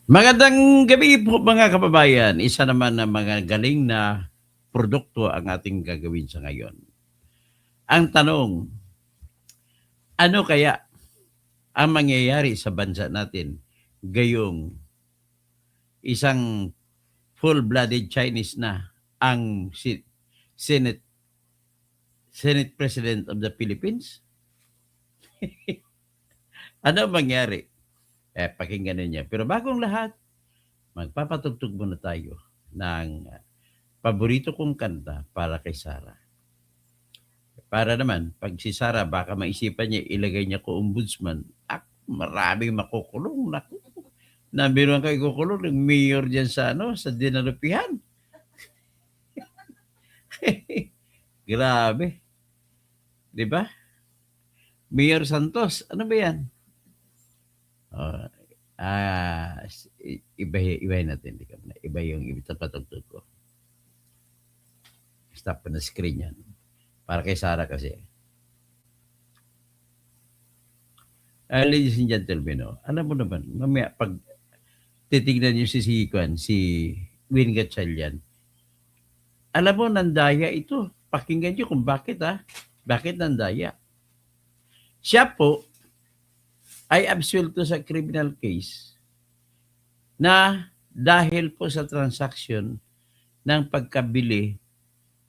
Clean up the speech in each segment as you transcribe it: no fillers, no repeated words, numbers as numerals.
Magandang gabi po mga kababayan. Isa naman ng mga galing na produkto ang ating gagawin sa ngayon. Ang tanong, ano kaya ang mangyayari sa bansa natin gayong isang full-blooded Chinese na ang Senate President of the Philippines? Ano mangyari? Pakinggan niya. Pero bagong lahat, magpapatugtog muna tayo ng paborito kong kanta para kay Sarah. Para naman, pag si Sarah, baka maisipan niya, ilagay niya ko ombudsman. Maraming makukulong. Naku. Nabiruan ko ikukulong ng mayor dyan sa dinalupihan. Grabe. Diba? Mayor Santos, ano ba yan? Ibahin natin. Iba yung patugtog ko. Stop na screen yan. Para kay Sarah kasi. Ladies and gentlemen, alam mo naman, mamaya pag titignan niyo si Win Gatchalian, alam mo, nandaya ito. Pakinggan niyo kung bakit Bakit nandaya? Siya po ay absuelto sa criminal case na dahil po sa transaction ng pagkabili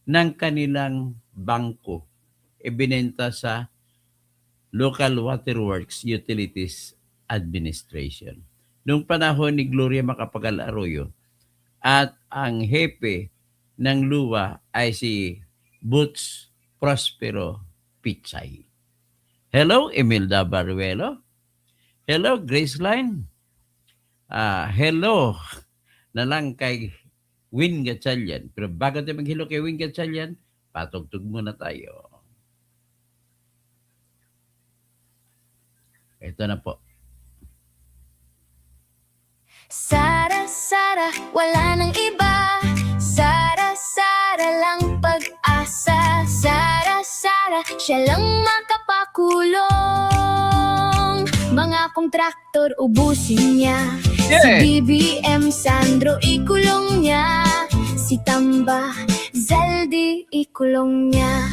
ng kanilang bangko ibinenta sa Local Waterworks Utilities Administration. Noong panahon ni Gloria Macapagal Arroyo at ang hepe ng luwa ay si Boots Prospero Pichay. Hello, Imelda Baruelo. Hello, Graceline. Hello na lang kay Win Gatchalian. Pero bago tayo mag-hello kay Win Gatchalian, patugtog muna tayo. Ito na po. Sara, Sara, wala nang iba. Sara, Sara lang pag-asa. Sara, Sara, siya lang makapakulong. Mga kontraktor ubusin niya. Yeah. Si BBM Sandro ikulong niya. Si Tamba Zaldi ikulong niya.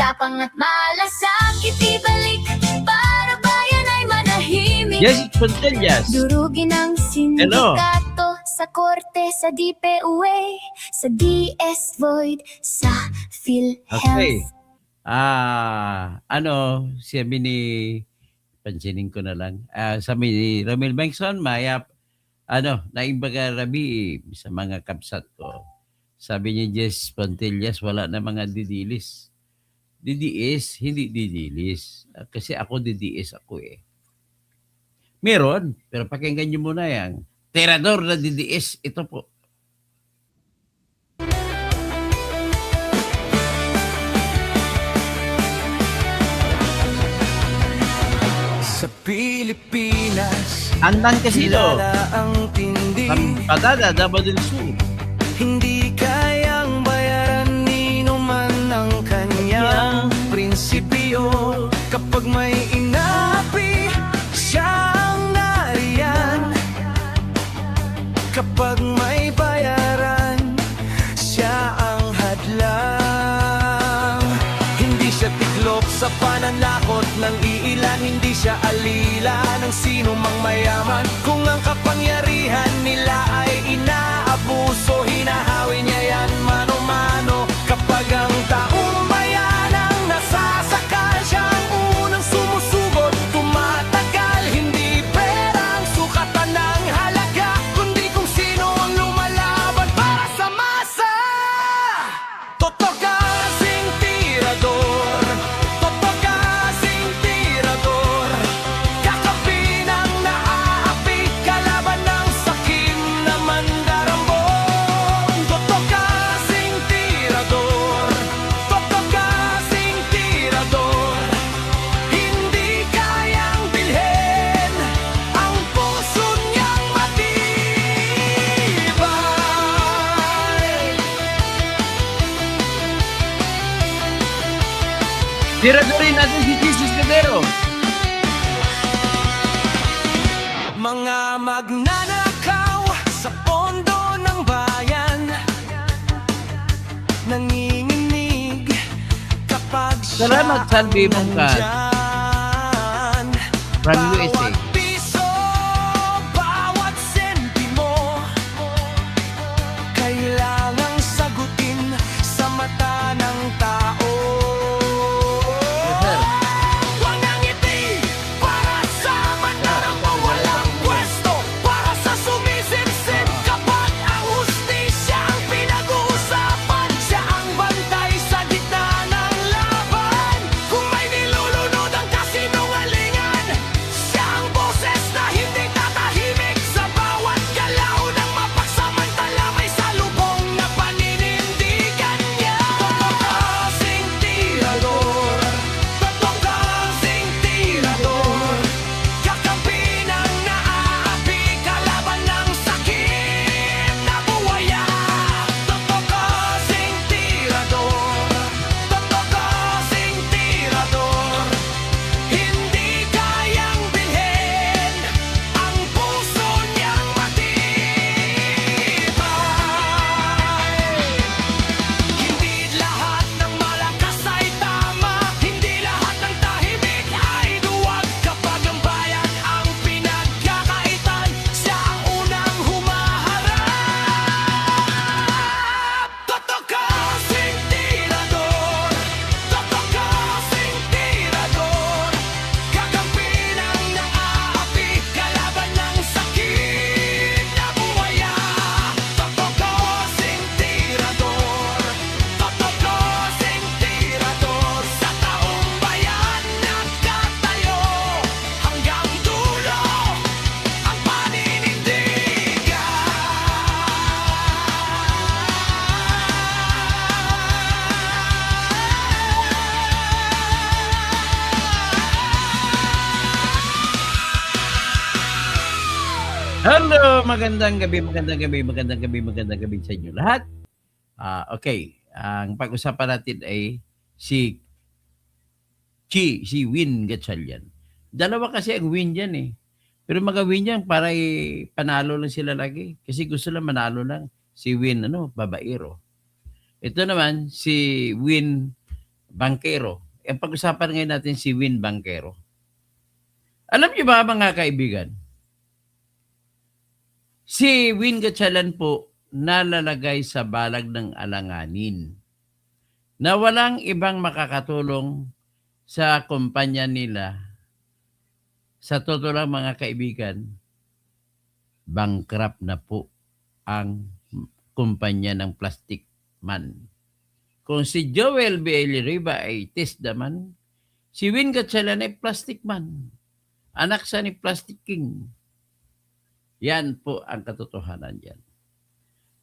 Tapang at malasakit ibalik para bayan ay manahimik. Yes, Pontellas. Durugin ang sindikato sa korte, sa DPUA, sa DS Void, sa PhilHealth. Okay. Sabi ni, pansinin ko na lang, sabi ni Romel Bengson, naimbaga Rabi sa mga kapsat ko. Sabi ni Jess Pontellas, wala na mga didilis. DDS, hindi didilis. Kasi ako DDS ako eh. Meron, pero pakinggan nyo muna yan. Terador na DDS, ito po. Sa Pilipinas, Andang Casino, ang tindi. Padada, Davao del Sur. Hindi kayang bayaran nino man ang kanyang prinsipyo. Kapag may inapi, siya ang nariyan. Kapag may bayaran, siya ang hadlang. Hindi siya tiklop sa pananakot ng iilan. Hindi siya alila ng sino mang mayaman. Kung ang kapangyarihan nila ay inaabuso, hinahawi niya yan mano-mano. Kapag ang taong bayan ang nasasakal, siya ang unang sumusugot, tumatagal. Hindi pera ang sukatan ng halaga, kundi kung sino ang lumalaban para sa masa. Totoo kasing tirador, totoo kasing tirador. Kakapin ang naaapi, kalaban ng sakim na mandarambong. Totoo kasing tirador, totoo kasing tirador. Hindi kayang bilhin ang puso niyang matibay. Tiradorin natin si Jesus Cordero. Mga magnanakaw sa pondo ng bayan, nanginginig kapag siya Salamat, Salvi Mongkat. nandyan. From USA. Bawat piso, bawat sentimo, kailangang sagutin sa mata ng tao. Yes, sir. Huwag nang ngiti para sa mata ng mawalang pwesto, para sa sumisipsip kapag ang hustisya ang pinag-uusapan. Siya ang bantay sa gitna ng laban. Kung may nilulunod ang kasinungalingan, siya ang boses na hindi tatahimik. Sa bawat galaw ng mapagsamantala may salubong na paninindigan niya. Kasing tirador, kasing tirador, kakampi ng naaapi, kalaban ng sakit na buwaya. Kasing tirador, kasing tirador, hindi kayang bilhin ang puso niyang matibay. Hindi lahat ng malakas ay tama, hindi lahat ng tahimik ay duwag. Kapag ang bayan ang pinagkakaitan, siya ang unang humaharap. Kasing tirador, kasing tirador, kakampi ng naaapi, kalaban ng sakit na buwaya. Kasing tirador, kasing tirador, sa taong bayan nagkatayo, hanggang dulo ang paninindigan. Hello, magandang gabi, magandang gabi, magandang gabi, magandang gabi sa inyo lahat. Okay, ang pag-usapan natin ay si Win Gatchalian. Dalawa kasi ang win yan eh. Pero mga win yan para panalo lang sila lagi. Kasi gusto lang manalo lang. Si Win, babaero. Ito naman, si Win Bangkero. Ang pag-usapan ngayon natin si Win Bangkero. Alam niyo ba mga kaibigan, si Win Gatchalian po nalalagay sa balag ng alanganin na walang ibang makakatulong sa kumpanya nila. Sa totoo lang mga kaibigan, bankrupt na po ang kumpanya ng Plastic Man. Kung si Joel B. Riva ay test naman, si Win Gatchalian ay Plastic Man. Anak siya ni Plastic King. Yan po ang katotohanan yan.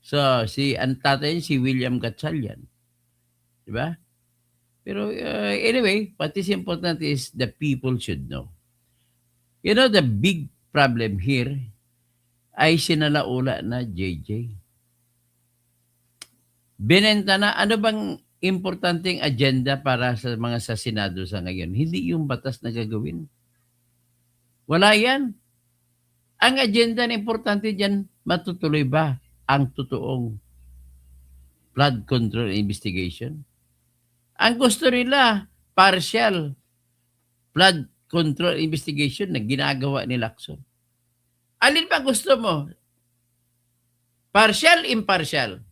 So, ang tatay si William Gatchalian. Diba? Pero anyway, what is important is the people should know. You know, the big problem here ay sinalaula na JJ. Binenta na, ano bang importanteng agenda para sa mga sa Senado sa ngayon? Hindi yung batas na gagawin. Wala yan. Ang agenda na importante dyan, matutuloy ba ang totoong flood control investigation? Ang gusto nila, partial flood control investigation na ginagawa ni Lacson. Alin pa gusto mo? Partial, impartial.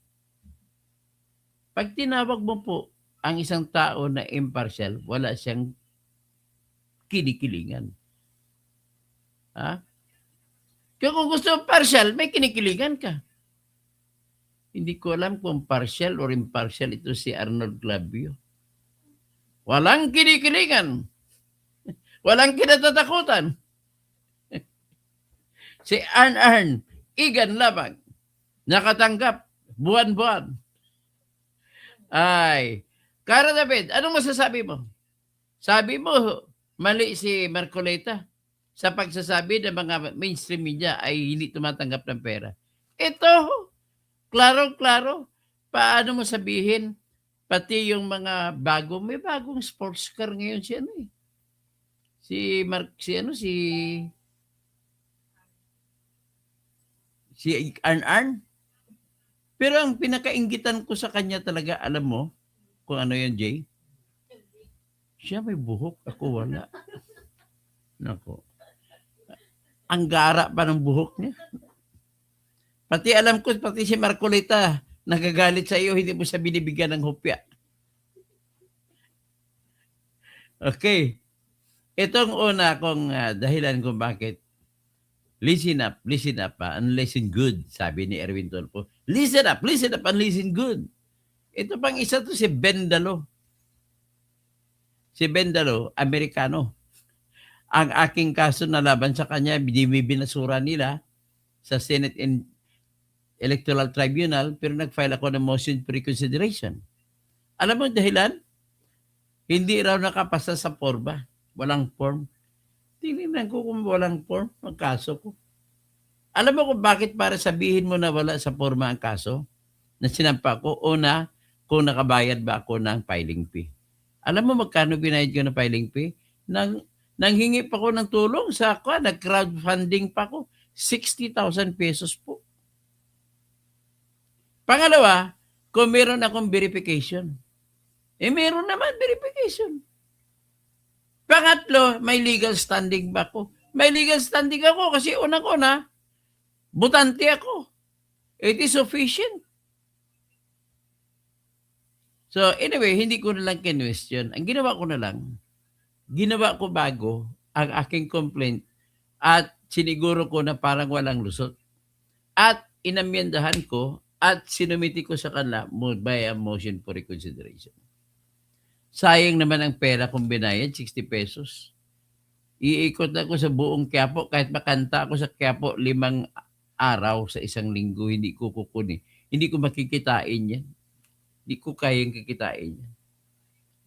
Pag tinawag mo po ang isang tao na impartial, wala siyang kinikilingan. Ha? Kung gusto mo partial, may kinikilingan ka. Hindi ko alam kung partial or impartial ito si Arnold Clavio. Walang kinikilingan. Walang kinatatakutan. Si Arn, Igan Labag, nakatanggap, buwan-buwan. Ay, Cara David, anong masasabi mo? Sabi mo, mali si Marcoleta sa pagsasabi ng mga mainstream media ay hindi tumatanggap ng pera. Ito, klaro-klaro. Paano mo sabihin, pati yung mga may bagong sports car ngayon si ano eh. Si Si Arn. Pero ang pinakainggitan ko sa kanya talaga, alam mo, kung ano yun, Jay? Siya may buhok, ako wala. Nako. Ang gara pa ng buhok niya. Pati alam ko, pati si Marcolita, nagagalit sa iyo, hindi mo siya binibigyan ng hopya. Okay. Itong una kong dahilan kung bakit listen up and listen good, sabi ni Erwin Tulfo. Listen up and listen good. Ito pang isa to si Bendalo. Si Bendalo, Amerikano. Ang aking kaso na laban sa kanya, binasura nila sa Senate and Electoral Tribunal, pero nag-file ako ng motion for reconsideration. Alam mo dahilan? Hindi raw nakapasa sa forma. Walang form. Tinignan ko kung walang form ang kaso ko. Alam mo kung bakit para sabihin mo na wala sa forma ang kaso? Na sinampa ko, una, kung nakabayad ba ako ng filing fee. Alam mo magkano binayad ko ng filing fee? Nanghingi pa ko ng tulong sa ako, nag-crowdfunding pa ko. 60,000 pesos po. Pangalawa, kung meron akong verification. Meron naman verification. Pangatlo, may legal standing ba ako? May legal standing ako kasi unang-una, butante ako. It is sufficient. So anyway, hindi ko na lang kinwestiyon. Ang ginawa ko na lang, ginawa ko bago ang aking complaint at siniguro ko na parang walang lusot. At inamyendahan ko at sinumiti ko sa kanila by a motion for reconsideration. Sayang naman ang pera kong binayad, 60 pesos. Iikot ako sa buong Quiapo, kahit makanta ako sa Quiapo 5 araw sa isang linggo, hindi ko kukunin. Hindi ko makikitain yan. Hindi ko kayang kikitain yan.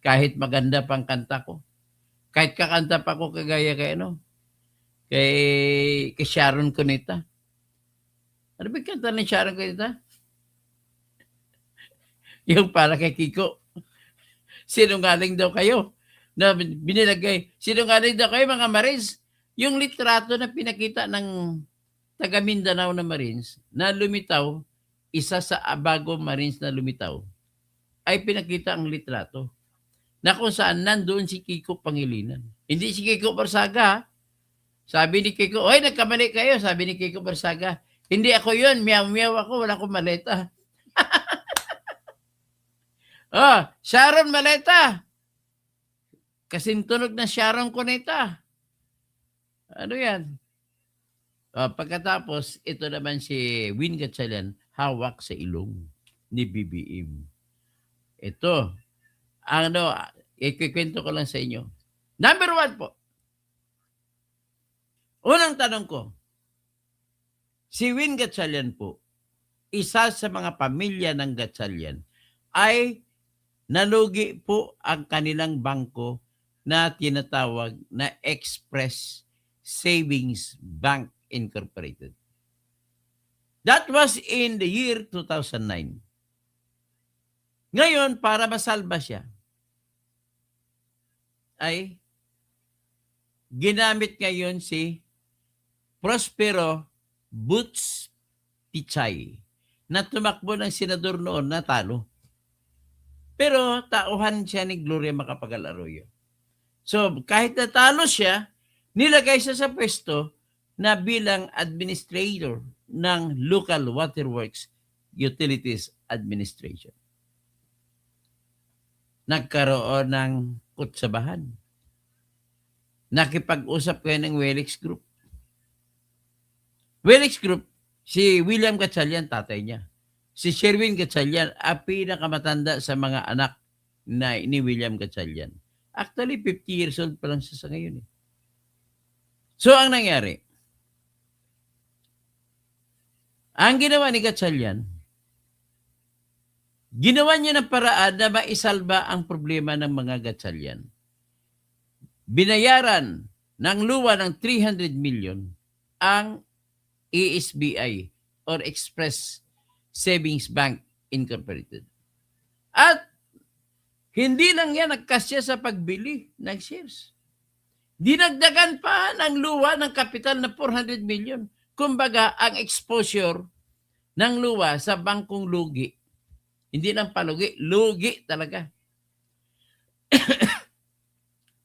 Kahit maganda pang kanta ko. Kahit kakanta pa ko kagaya kay kay Sharon Cuneta. Ano ba kanta ng Sharon Cuneta? Yung para kay Kiko. Sinungaling daw kayo na binilagay. Sinungaling daw kayo mga Marines. Yung litrato na pinakita ng taga Mindanao na Marines na lumitaw, isa sa bago Marines na lumitaw, ay pinakita ang litrato na kung saan nandoon si Kiko Pangilinan. Hindi si Kiko Barsaga. Sabi ni Kiko, oy, nagkamali kayo. Sabi ni Kiko Barsaga, hindi ako yun. Miyaw-miyaw ako. Wala akong maleta. Sharon Maleta. Kasintunog na Sharon Cuneta. Ano yan? Pagkatapos, ito naman si Win Gatchalian, hawak sa ilong ni BBM. Ito, ikikwento ko lang sa inyo. Number 1 po. Unang tanong ko, si Win Gatchalian po, isa sa mga pamilya ng Gatchalian, ay nalugi po ang kanilang bangko na tinatawag na Express Savings Bank Incorporated. That was in the year 2009. Ngayon, para masalba siya, ay ginamit ngayon si Prospero Butch Pichay na tumakbo ng senador noon na talo. Pero tauhan siya ni Gloria Macapagal Arroyo. So kahit natalo siya, nilagay siya sa pwesto na bilang administrator ng Local Waterworks Utilities Administration. Nagkaroon ng kutsabahan. Nakipag-usap kayo ng Welix Group. Welix Group, si William Gatchalian, tatay niya. Si Sherwin Gatchalian, ang pinakamatanda sa mga anak ni William Gatchalian. Actually, 50 years old pa lang siya sa ngayon. So, ang nangyari, ang ginawa ni Gatchalian, ginawa niya ng paraan na maisalba ang problema ng mga Gatchalian. Binayaran ng luwa ng 300 million ang ESBI or Express Savings Bank Incorporated. At hindi lang yan nagkasya sa pagbili ng shares. Dinagdagan pa ng luwa ng kapital na 400 million Kumbaga, ang exposure ng luwa sa bangkong lugi, hindi lang palugi, lugi talaga.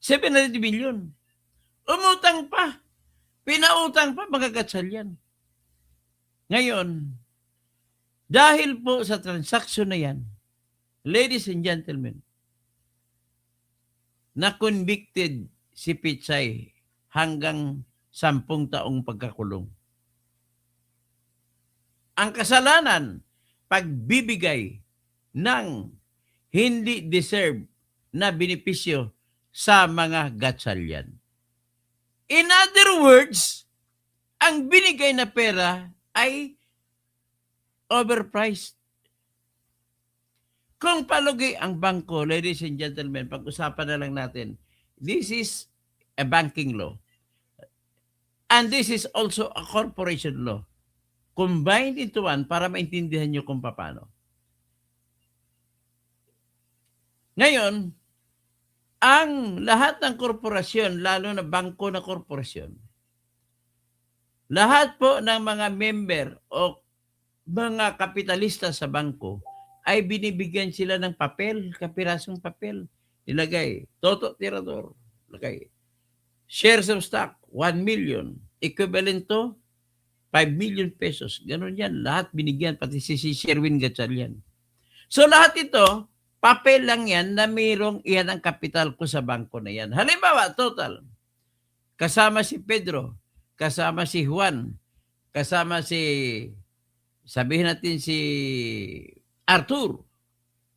700 billion. Umutang pa. Pinautang pa, magagatsal yan. Ngayon, dahil po sa transaksyon na yan, ladies and gentlemen, na-convicted si Pichay hanggang 10 taong pagkakulong. Ang kasalanan, pagbibigay ng hindi deserve na benepisyo sa mga gatsalyan. In other words, ang binigay na pera ay overpriced. Kung palugi ang bangko, ladies and gentlemen, pag-usapan na lang natin, this is a banking law. And this is also a corporation law. Combined into one para maintindihan nyo kung paano. Ngayon, ang lahat ng korporasyon, lalo na bangko na korporasyon, lahat po ng mga member o mga kapitalista sa bangko ay binibigyan sila ng papel, kapirasong papel. Ilagay, Toto Tirador, ilagay, shares of stock, 1 million, equivalent to 5 million pesos. Ganun yan. Lahat binigyan, pati si Sherwin Gatchalian. So lahat ito, papel lang yan na mayroong iyan ang kapital ko sa bangko na yan. Halimbawa, total. Kasama si Pedro, kasama si Juan, kasama si, sabihin natin si Arthur.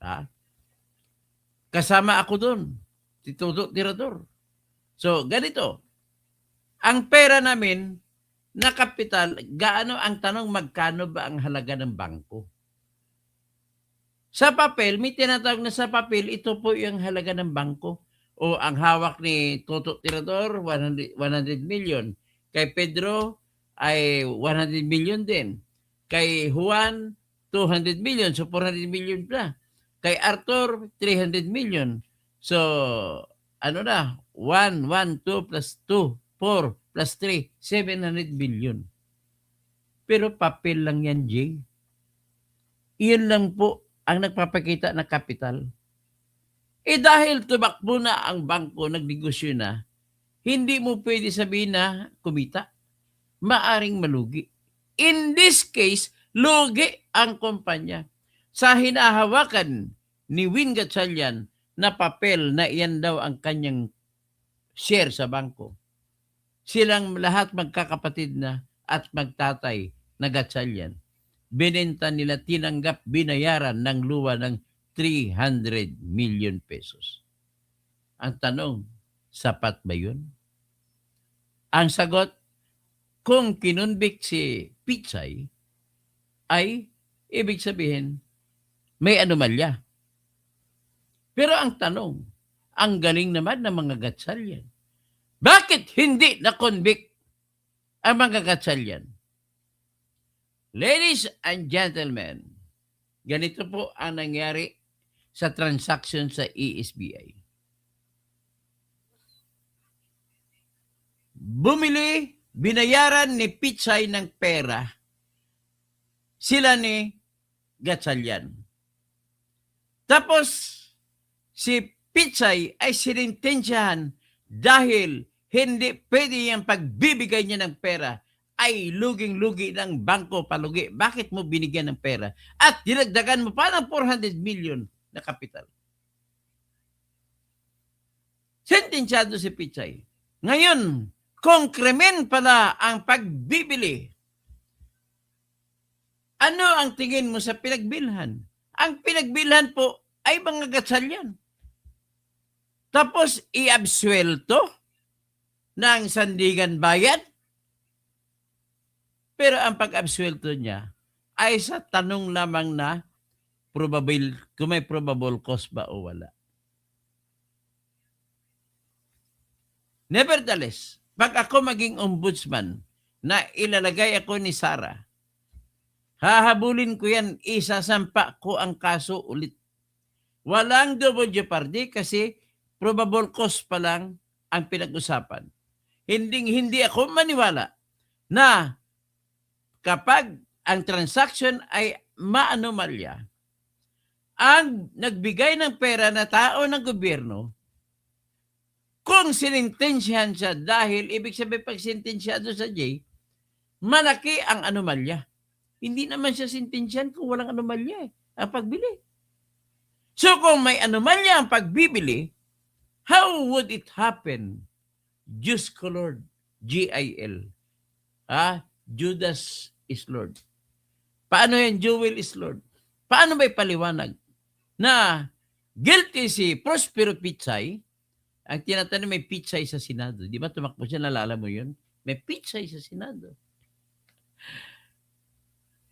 Ha? Kasama ako doon. Si Toto Tirador. So, ganito. Ang pera namin, na kapital, gaano ang tanong magkano ba ang halaga ng bangko? Sa papel, may tinatawag na sa papel, ito po yung halaga ng bangko. O ang hawak ni Toto Tirador, 100 million. Kay Pedro ay 100 million din. Kay Juan, 200 million. So 400 million pa. Kay Arthur, 300 million. So, ano na? 1, 1, 2 plus 2, 4 plus 3, 700 billion. Pero papel lang yan, Jay. Iyon lang po ang nagpapakita na kapital. Eh dahil tumakbo na ang bangko, nagnegosyo na, hindi mo pwede sabihin na kumita. Maaring malugi. In this case, lugi ang kumpanya. Sa hinahawakan ni Win Gatchalian na papel na iyan daw ang kanyang share sa bangko. Silang lahat magkakapatid na at magtatay na Gatchalian. Binenta nila, tinanggap, binayaran ng luwa ng 300 million pesos. Ang tanong, sapat ba yun? Ang sagot, kung kinunbik si Pichay, ay ibig sabihin, may anomalya. Pero ang tanong, ang galing naman ng mga Gatchalian. Bakit hindi na-convict ang mga Gatchalian? Ladies and gentlemen, ganito po ang nangyari sa transaction sa ESBI. Bumili, binayaran ni Pichay ng pera sila ni Gatchalian. Tapos, si Pichay ay sinintensyahan dahil hindi pwede yung pagbibigay niya ng pera ay luging-lugi ng bangko palugi. Bakit mo binigyan ng pera? At dinagdagan mo pa ng 400 million na kapital. Sentensyado si Pichay. Ngayon, kung krimen pala ang pagbibili, ano ang tingin mo sa pinagbilhan? Ang pinagbilhan po ay mga Gatchalian. Tapos i-absuelto ng Sandigan Bayan. Pero ang pag-absuelto niya ay sa tanong lamang na probable, kung may probable cause ba o wala. Nevertheless, pag ako maging ombudsman na ilalagay ako ni Sara, hahabulin ko yan, isasampa ko ang kaso ulit. Walang double jeopardy kasi probable cause pa lang ang pinag-usapan. Hindi ako maniwala na kapag ang transaction ay maanomalya, ang nagbigay ng pera na tao ng gobyerno, kung sinintensyahan siya dahil ibig sabihin pag sintensyado sa J, malaki ang anomalya. Hindi naman siya sintensyahan kung walang anomalya ang pagbili. So kung may anomalya ang pagbibili, how would it happen? Diyos ko Lord, G-I-L. Judas is Lord. Paano yan? Jewel is Lord. Paano may paliwanag na guilty si Prospero Pitsay? Ang tinatanong may Pitsay sa Senado. Di ba tumakbo siya? Nalala mo yun? May Pitsay sa Senado.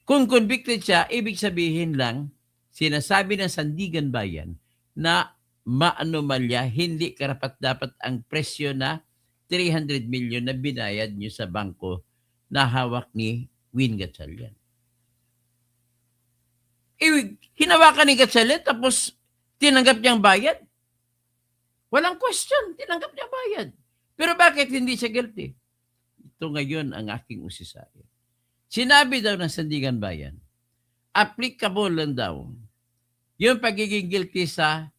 Kung convicted siya, ibig sabihin lang, sinasabi ng Sandigan Bayan na maanomalya, hindi karapat-dapat ang presyo na 300 million na binayad niyo sa bangko na hawak ni Win Gatchalian. Hinawakan ni Gatchalian tapos tinanggap niyang bayad. Walang question, tinanggap niya bayad. Pero bakit hindi siya guilty? Ito ngayon ang aking usisaya. Sinabi daw ng Sandigan Bayan, applicable lang daw yung pagiging guilty sa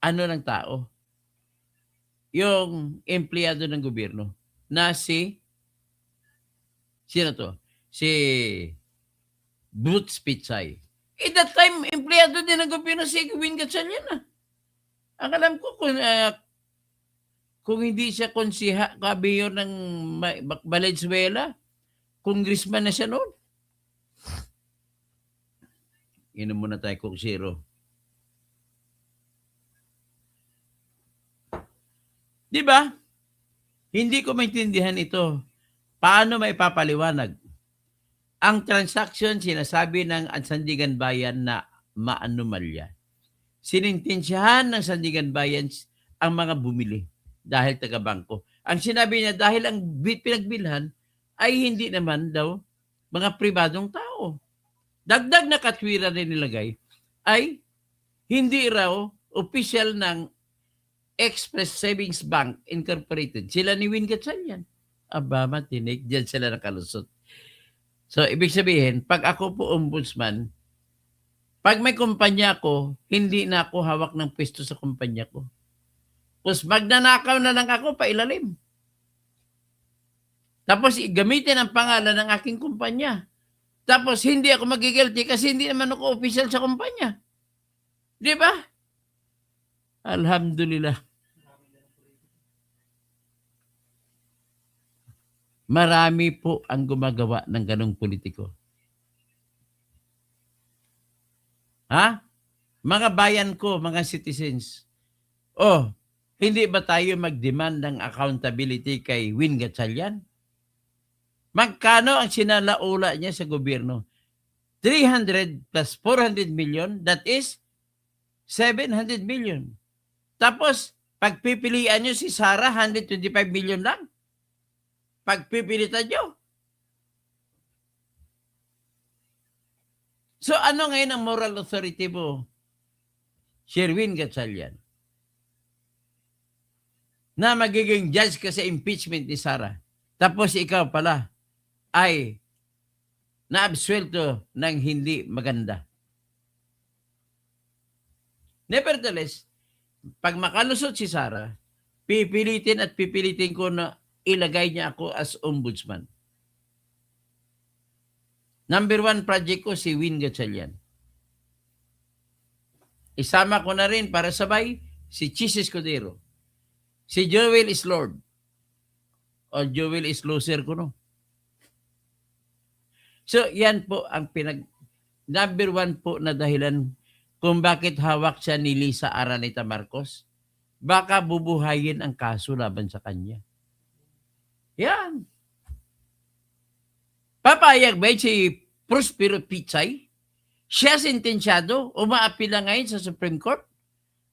ng tao. Yung empleyado ng gobyerno na sino to? Si Boots Pitsay. That time, empleyado din ng gobyerno si Win Gatchalian. Ang alam ko kung hindi siya kabiyor ng Valenzuela, congressman na siya noon. Inom muna tayo Coke Zero. Di ba? Hindi ko maintindihan ito. Paano may papaliwanag? Ang transaction sinasabi ng Sandigan Bayan na maanomalya. Sinintensyahan ng Sandigan Bayan ang mga bumili dahil taga-bangko. Ang sinabi niya dahil ang pinagbilhan ay hindi naman daw mga pribadong tao. Dagdag na katwiran na nilagay ay hindi raw official ng Express Savings Bank Incorporated. Sila ni Win Gatchalian. Aba, matinig. Diyan sila nakalusot. So, ibig sabihin, pag ako po ombudsman, pag may kumpanya ko, hindi na ako hawak ng pwesto sa kumpanya ko. Tapos magnanakaw na lang ako pailalim. Tapos gamitin ang pangalan ng aking kumpanya. Tapos hindi ako magigilty kasi hindi naman ako official sa kumpanya. Di ba? Alhamdulillah. Marami po ang gumagawa ng ganong politiko. Mga bayan ko, mga citizens. Hindi ba tayo mag-demand ng accountability kay Win Gatchalian? Magkano ang sinalaula niya sa gobyerno? 300 plus 400 million, that is 700 million. Tapos, pagpipilian nyo si Sara, 125 million lang. Pagpipilitan nyo. So, ano ngayon ang moral authority mo, Sherwin Gatchalian? Na magiging judge ka sa impeachment ni Sara. Tapos ikaw pala ay naabsuelto ng hindi maganda. Nevertheless, pag makalusot si Sara, pipilitin ko na ilagay niya ako as ombudsman. Number 1 project ko si Win Gatchalian. Isama ko na rin para sabay si Chis Escudero. Si Joel is Lord. O Joel is loser ko, no? So, yan po ang number 1 po na dahilan kung bakit hawak siya ni Lisa Araneta Marcos. Baka bubuhayin ang kaso laban sa kanya. Yan. Papayag ba si Prospero Pitsay? Siya sentensyado, umaapila ngayon sa Supreme Court.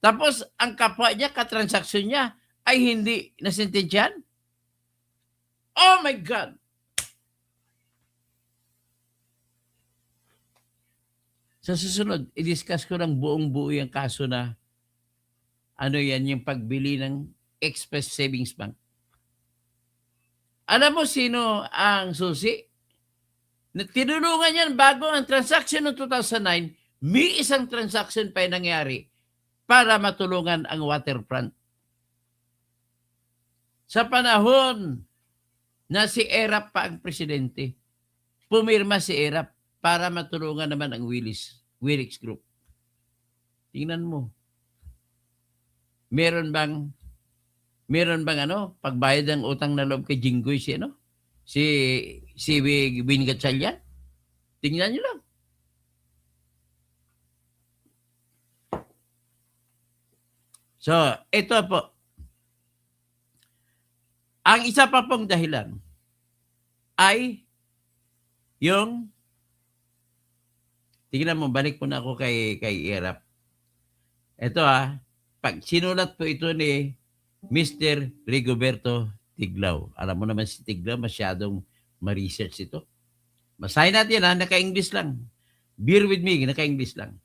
Tapos, ang kapwa niya, katransaksyon niya, ay hindi nasentensyahan? Oh my God! Sa susunod, i-discuss ko ng buong-buo yung kaso na yung pagbili ng Express Savings Bank. Alam mo sino ang susi? Tinulungan yan bago ang transaction noong 2009, may isang transaction pa yung nangyari para matulungan ang waterfront. Sa panahon na si Erap pa ang presidente, pumirma si Erap para matulungan naman ang Willis Group. Tingnan mo. Meron bang pagbayad ng utang na loob kay Jinggoy si Win Gatchalian? Tingnan niyo lang. So, ito po. Ang isa pa pong dahilan ay yung tingnan mo, balik po na ako kay Erap. Ito pag sinulat po ito ni Mr. Rigoberto Tiglao. Alam mo naman si Tiglao, masyadong ma-research ito. Basahin natin naka-English lang. Bear with me, naka-English lang.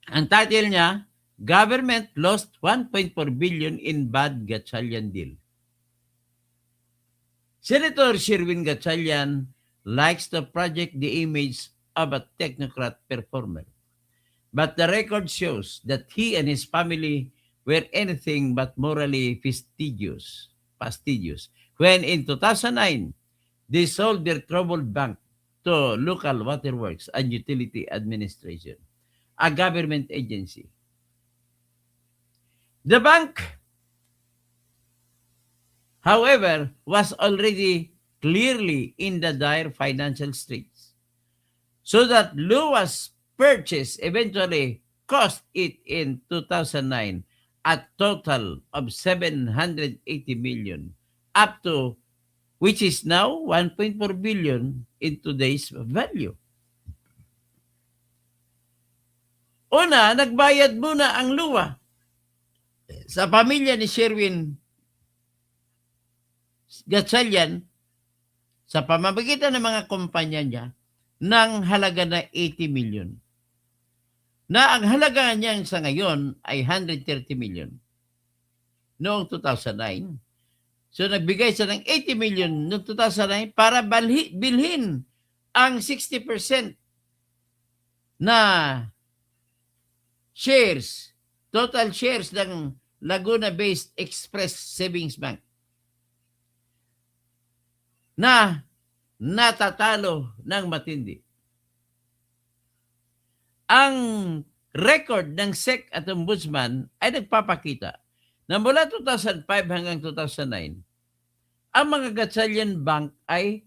Ang title niya, Government Lost 1.4 Billion in Bad Gatchalian Deal. Senator Sherwin Gatchalian likes to project the image of a technocrat performer. But the record shows that he and his family were anything but morally fastidious when in 2009, they sold their troubled bank to Local Waterworks and Utility Administration, a government agency. The bank, however, was already clearly in the dire financial straits, so that Lua's purchase eventually cost it in 2009 a total of 780 million, up to which is now 1.4 billion in today's value. Una, nagbayad muna ang Lua sa pamilya ni Sherwin Gatchalian sa pamamagitan ng mga kumpanya niya ng halaga na 80 million. Na ang halaga niya sa ngayon ay 130 million noong 2009. So nagbigay siya ng 80 million noong 2009 para bilhin ang 60% na shares, total shares ng Laguna-based Express Savings Bank na natatalo ng matindi. Ang record ng SEC at Ombudsman ay nagpapakita na mula 2005 hanggang 2009, ang mga Gatchalian Bank ay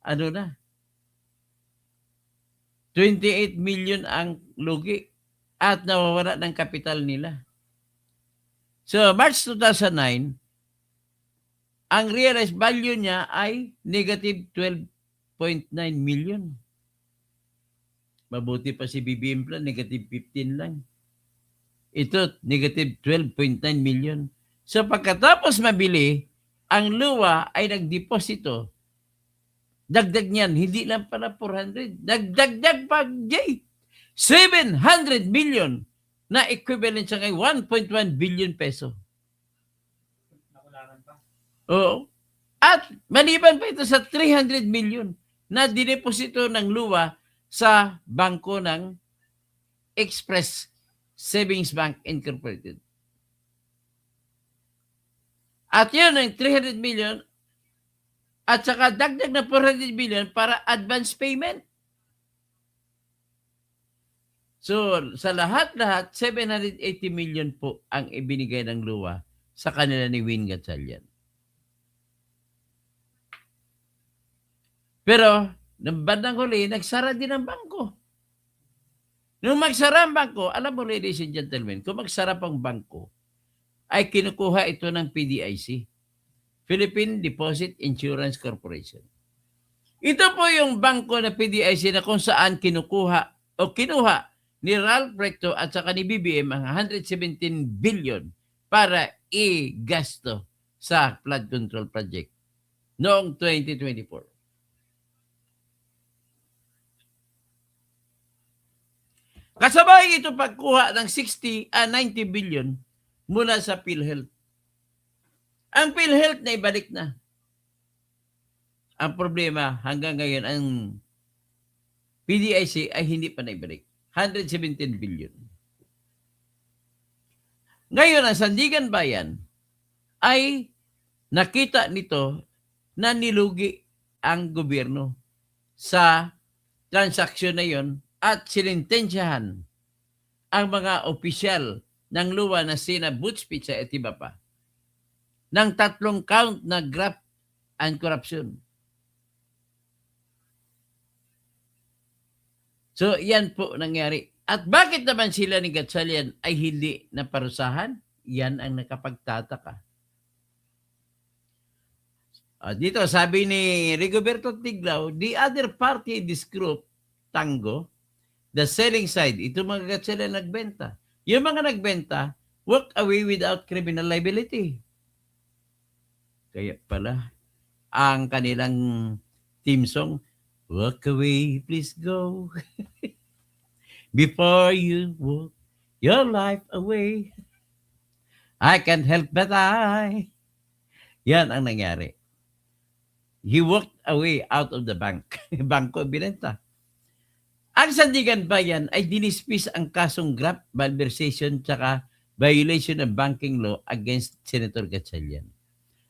28 million ang lugi at nawawala ng kapital nila. So, March 2009, ang realized value niya ay negative 12.9 million. Mabuti pa si BBM Plan, negative 15 lang. Ito, negative 12.9 million. So pagkatapos mabili, ang Lua ay nagdeposito. Dagdag niyan, hindi lang pala 400. Nagdagdag pa, 700 million na equivalent sa ngayon, 1.1 billion peso. Oo. At maliban pa ito sa 300 million na dineposito ng Lua sa bangko ng Express Savings Bank Incorporated. At yun ang 300 million at saka dagdag na 400 million para advance payment. So, sa lahat-lahat, 780 million po ang ibinigay ng Lua sa kanila ni Win Gatchalian. Pero, ng bandang huli, nagsara din ang bangko. Nung magsara ang bangko, alam mo ladies and gentlemen, kung magsara pang bangko, ay kinukuha ito ng PDIC, Philippine Deposit Insurance Corporation. Ito po yung bangko na PDIC na kung saan kinuha ni Ralph Recto at saka ni BBM ang 117 billion para i-gasto sa flood control project noong 2024. Kasabay ito pagkuha ng 90 billion mula sa PhilHealth. Ang PhilHealth na ibalik na. Ang problema hanggang ngayon ang PDIC ay hindi pa naibalik. 117 billion. Ngayon, ang Sandigan Bayan ay nakita nito na nilugi ang gobyerno sa transaksyon na yon at sinintensyahan ang mga opisyal ng luwa na sina Butch Pizza at iba pa ng 3 count na graft and corruption. So, yan po nangyari. At bakit naman sila ni Gatchalian ay hindi naparusahan? Yan ang nakapagtataka. Dito, sabi ni Rigoberto Tiglao, the other party in this group, Tango, the selling side, ito mga Gatchalian nagbenta. Yung mga nagbenta, walk away without criminal liability. Kaya pala, ang kanilang team song, walk away, please go. Before you walk your life away, I can't help but I. Yan ang nangyari. He walked away out of the bank. Bangko binenta. Ang Sandigan Bayan ay dinispis ang kasong graft, malversation, tsaka violation of banking law against Senator Gatchalian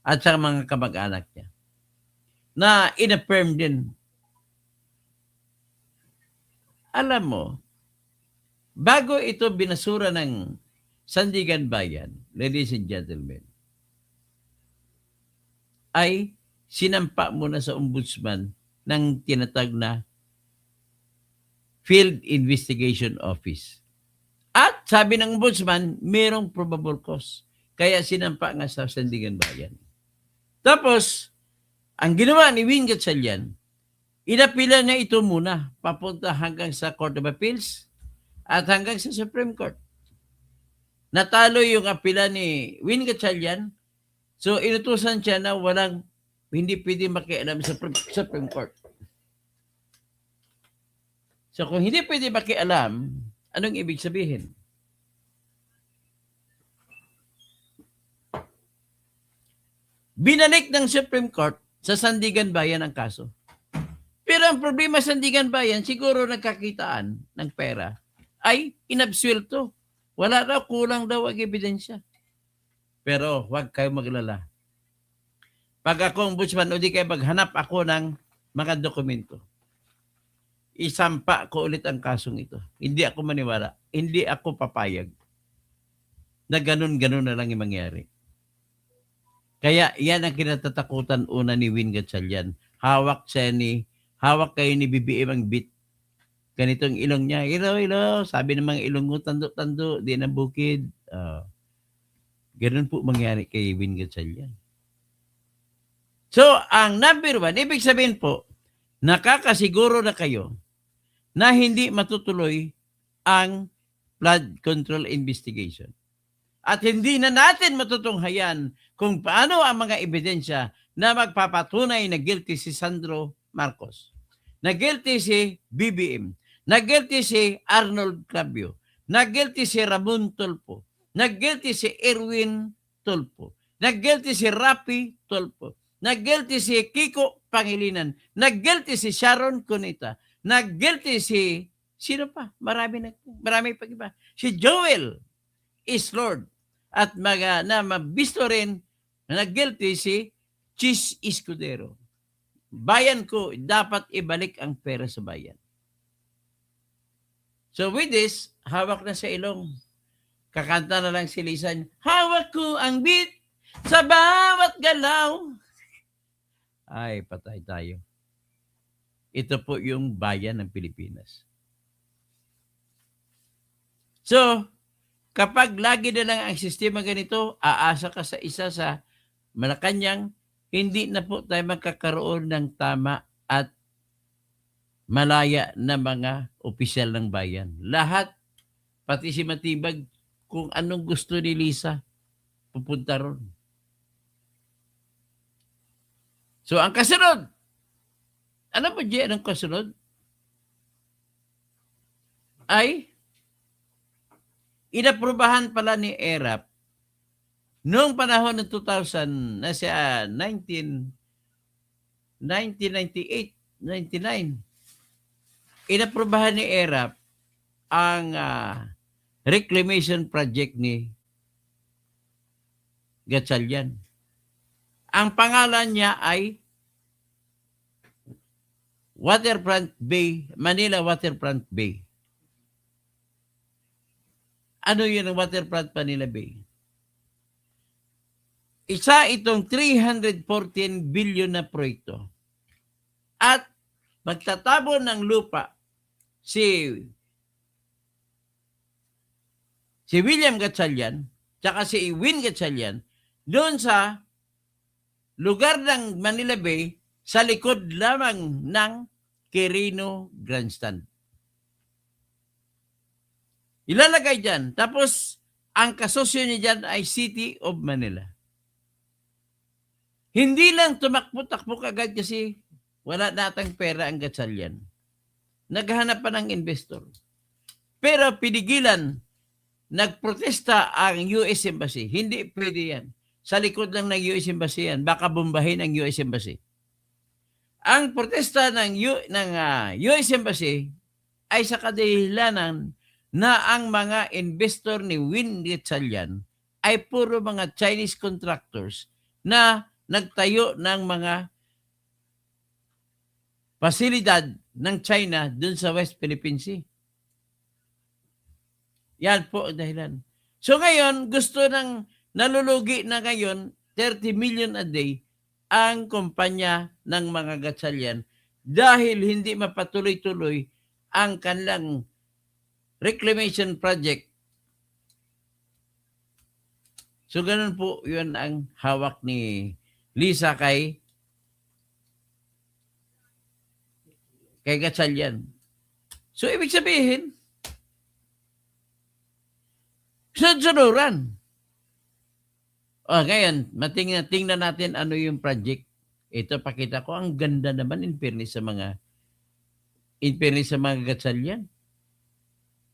at sa mga kamag-anak niya na inaffirm din. Alam mo, bago ito binasura ng Sandigan Bayan, ladies and gentlemen, ay sinampa muna sa ombudsman ng tinatag na Field Investigation Office. At sabi ng ombudsman, merong probable cause. Kaya sinampa nga sa Sandigan Bayan. Tapos, ang ginawa ni Win Gatchalian, inapila niya ito muna papunta hanggang sa Court of Appeals at hanggang sa Supreme Court. Natalo yung apila ni Win Gatchalian, so inutusan siya na hindi pwede makialam sa Supreme Court. So kung hindi pwede makialam, anong ibig sabihin? Binalik ng Supreme Court sa Sandigan Bayan ang kaso. Pero ang problema sa Sandigan Bayan, siguro nagkakitaan ng pera, ay inabsuelto. Wala daw, kulang daw ang ebidensya. Pero huwag kayo maglala. Pag ako ombudsman, o di kayo maghanap ako ng mga dokumento. Isampa ko ulit ang kasong ito. Hindi ako maniwala. Hindi ako papayag na ganun-ganun na lang yung mangyari. Kaya yan ang kinatatakutan una ni Win Gatchalian. Hawak kayo ni BBM ang bit. Ganitong ilong niya. Ilo. Sabi ng mga ilong mo, tando-tando, di na bukid. Ganun po mangyari kay Win Gatchalian. So, ang number 1, ibig sabihin po, nakakasiguro na kayo na hindi matutuloy ang flood control investigation. At hindi na natin matutunghayan kung paano ang mga ebidensya na magpapatunay na guilty si Sandro Marcos, na guilty si BBM, na guilty si Arnold Clavio, na guilty si Ramon Tulfo, na guilty si Erwin Tulfo, na guilty si Rapi Tulfo, na guilty si Kiko Pangilinan, na guilty si Sharon Cunita, na guilty si sino pa? Marami pa iba. Si Joel Islord at na mabisto rin na guilty si Chis Escudero. Bayan ko, dapat ibalik ang pera sa bayan. So with this, hawak na sa ilong. Kakanta na lang si Lisan, hawak ko ang beat sa bawat galaw. Ay, patay tayo. Ito po yung bayan ng Pilipinas. So, kapag lagi na lang ang sistema ganito, aasa ka sa isa sa Malacanang, hindi na po tayo magkakaroon ng tama at malaya na mga opisyal ng bayan. Lahat, pati si Matibag, kung anong gusto ni Lisa, pupunta ron. So, ang kasunod, ano ba diyan ang kasunod? Ay, inaprubahan pala ni ERAP noong panahon ng 2000, nasa 19 1998, 99. Inaprubahan ni ERAP ang reclamation project ni Gatchalian. Ang pangalan niya ay Waterfront Bay, Manila Waterfront Bay. Ano yun ang Waterfront Manila Bay? Isa itong 314 billion na proyekto. At magtatabon ng lupa si William Gatchalian tsaka si Win Gatchalian doon sa lugar ng Manila Bay sa likod lamang ng Quirino Grandstand. Ilalagay dyan. Tapos, ang kasosyo niya dyan ay City of Manila. Hindi lang tumakbo-takbo agad kasi wala natang pera ang Gatchalian. Naghahanap pa ng investor. Pero pinigilan, nagprotesta ang US Embassy. Hindi pwede yan. Sa likod lang ng US Embassy yan. Baka bombahin ang US Embassy. Ang protesta ng US Embassy ay sa kadahilanan na ang mga investor ni Win Gatchalian ay puro mga Chinese contractors na nagtayo ng mga pasilidad ng China dun sa West Philippine Sea. Yan po ang dahilan. So ngayon, gusto ng nalulugi na ngayon 30 million a day ang kumpanya ng mga Gatchalian dahil hindi mapatuloy-tuloy ang kanilang reclamation project. So ganun po yun ang hawak ni Lisa kay Gatchalian. So ibig sabihin, sunod-sunuran. Ngayon, tingnan natin ano yung project. Ito, pakita ko. Ang ganda naman in fairness sa mga Gatchalian.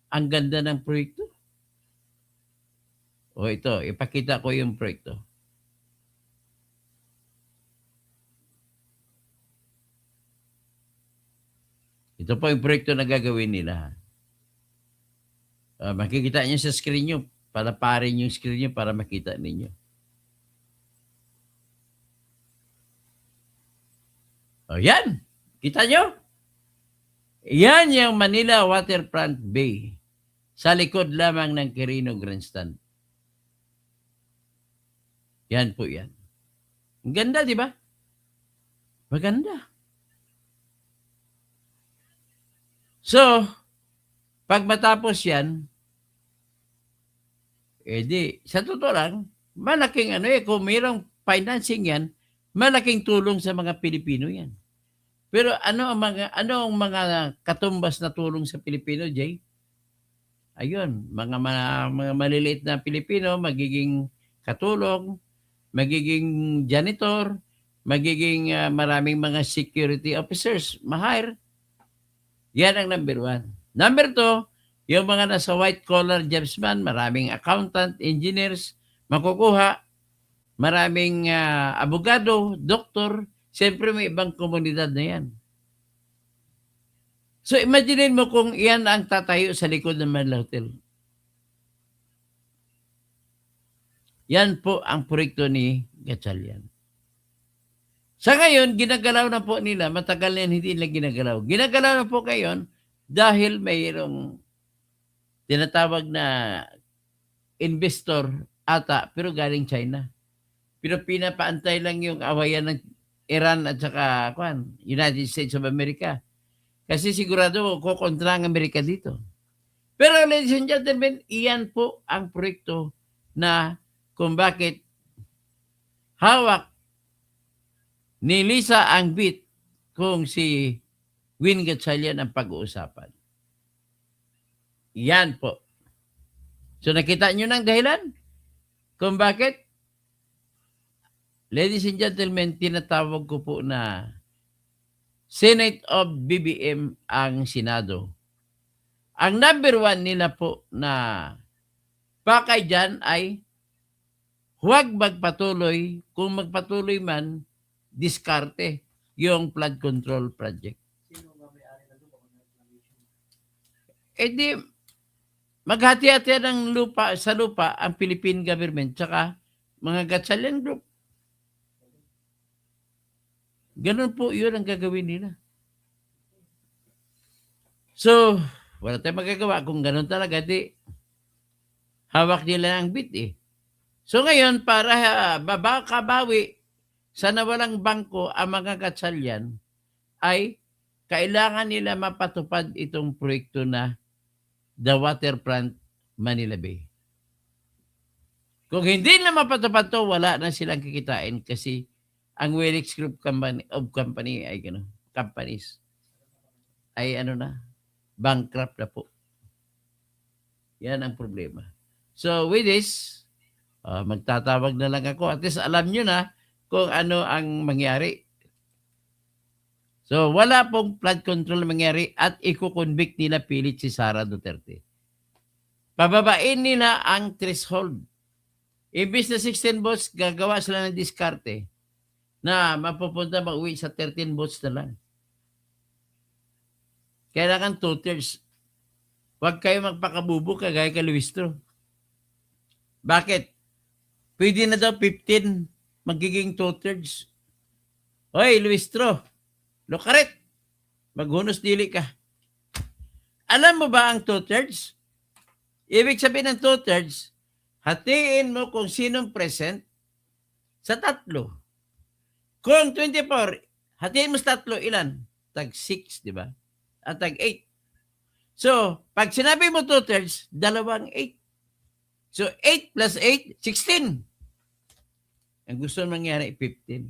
Ang ganda ng proyekto. Ito, ipakita ko yung proyekto. Ito po yung proyekto na gagawin nila. Makikita niyo sa screen niyo. Palaparin yung screen niyo para makita ninyo. Yan. Kita nyo? Yan yung Manila Waterfront Bay. Sa likod lamang ng Quirino Grandstand. Yan po yan. Ang ganda, di ba? Maganda. So, pag matapos yan, sa totoo lang, malaking kung mayroong financing yan, malaking tulong sa mga Pilipino yan. Pero ano ang mga katumbas na tulong sa Pilipino, Jay? Ayun, mga maliliit na Pilipino magiging katulong, magiging janitor, magiging maraming mga security officers, ma-hire. Yan ang number 1. Number 2, yung mga nasa white-collar jobsman, maraming accountant, engineers, makukuha, maraming abogado, doktor, siyempre may ibang komunidad na yan. So imagine mo kung iyan ang tatayo sa likod ng Manila Hotel. Yan po ang proyekto ni Gatchalian. Sa ngayon, ginagalaw na po nila, matagal na hindi nila ginagalaw. Ginagalaw na po ngayon dahil mayroong tinatawag na investor ata, pero galing China. Pero pinapaantay lang yung awayan ng Iran at saka United States of America. Kasi sigurado kukontra ang Amerika dito. Pero ladies and gentlemen, iyan po ang proyekto na kung bakit hawak ni Lisa ang bit kung si Win Gatchalian ang pag-uusapan. Yan po. So nakita nyo ng dahilan kung bakit. Ladies and gentlemen, tinatawag ko po na Senate of BBM ang Senado. Ang number 1 nila po na pakay dyan ay huwag magpatuloy. Kung magpatuloy man, diskarte. yung flood control project. Eh di, maghati-hati ng lupa sa lupa ang Philippine government tsaka mga Gatchalian group. Ganun po yun ang gagawin nila. So, wala tayong magagawa. Kung ganun talaga, di hawak nila ang bit eh. So ngayon, para kabawi sa nawalang bangko ang mga Gatchalian, ay kailangan nila mapatupad itong proyekto na the waterfront Manila Bay. Kung hindi na mapatupad to, wala na silang kikitain kasi ang Welix Group companies ay bankrupt na po. Yan ang problema. So with this, magtatawag na lang ako. At least alam nyo na kung ano ang mangyari. So wala pong flood control mangyari at i-convict nila pilit si Sara Duterte. Pababain nila ang threshold. Imbis na 16 votes, gagawa sila ng diskarte na mapupunta mag-uwi sa 13 votes na lang. Kailangan 2/3. Huwag kayo magpakabubo kagaya kay Luistro. Bakit? Pwede na daw 15 magiging 2/3. Hoy, Luistro, Lukaret, maghunos dili ka. Alam mo ba ang 2/3? Ibig sabihin ng 2/3, hatiin mo kung sinong present sa 3. Kung 24, hatiin mo sa 3, ilan? Tag 6, di ba? At tag 8. So, pag sinabi mo 2/3, 8. So, 8 plus 8, 16. Ang gusto mangyari, 15.